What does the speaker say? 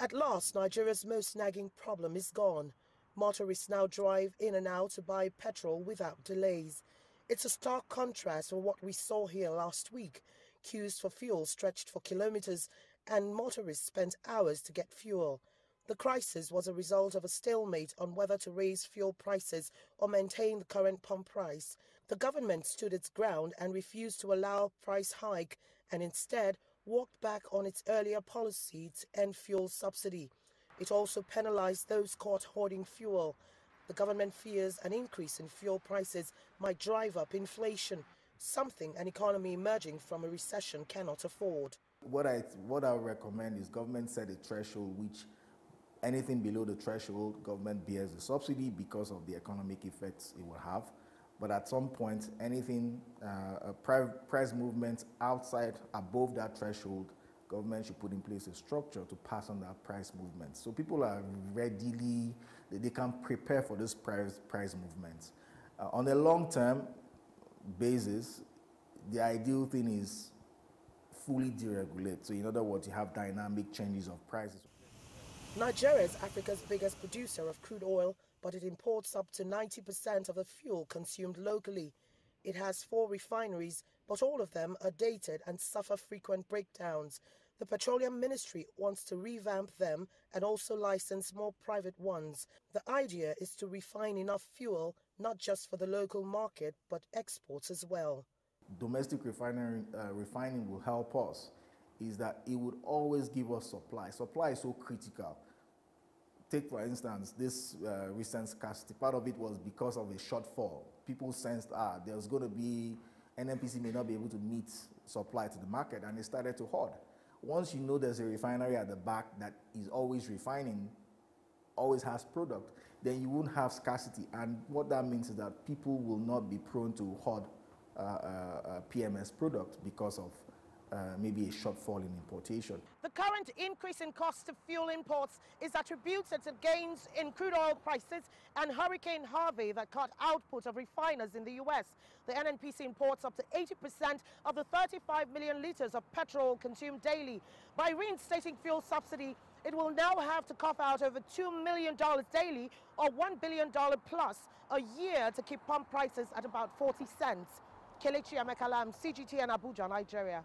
At last, Nigeria's most nagging problem is gone. Motorists now drive in and out to buy petrol without delays. It's a stark contrast with what we saw here last week. Queues for fuel stretched for kilometers and motorists spent hours to get fuel. The crisis was a result of a stalemate on whether to raise fuel prices or maintain the current pump price. The government stood its ground and refused to allow a price hike and instead walked back on its earlier policy to end fuel subsidy. It also penalized those caught hoarding fuel. The government fears an increase in fuel prices might drive up inflation, something an economy emerging from a recession cannot afford. What I would recommend is government set a threshold which anything below the threshold, government bears the subsidy because of the economic effects it will have. But at some point, anything, price movement outside, above that threshold, government should put in place a structure to pass on that price movement. So people are readily, they can prepare for this price movements. On a long-term basis, the ideal thing is fully deregulate. So in other words, you have dynamic changes of prices. Nigeria is Africa's biggest producer of crude oil, but it imports up to 90% of the fuel consumed locally. It has 4 refineries, but all of them are dated and suffer frequent breakdowns. The Petroleum Ministry wants to revamp them and also license more private ones. The idea is to refine enough fuel, not just for the local market, but exports as well. Domestic refining will help us. Is that it would always give us supply. Supply is so critical. Take, for instance, this recent scarcity. Part of it was because of a shortfall. People sensed, there's going to be, NNPC may not be able to meet supply to the market, and they started to hoard. Once you know there's a refinery at the back that is always refining, always has product, then you won't have scarcity. And what that means is that people will not be prone to hoard PMS product because of maybe a shortfall in importation. The current increase in cost of fuel imports is attributed to gains in crude oil prices and Hurricane Harvey that cut output of refiners in the U.S. The NNPC imports up to 80% of the 35 million liters of petrol consumed daily. By reinstating fuel subsidy, it will now have to cough out over $2 million daily or $1 billion plus a year to keep pump prices at about 40 cents. Kelechi, Emekalam, CGTN, Abuja, Nigeria.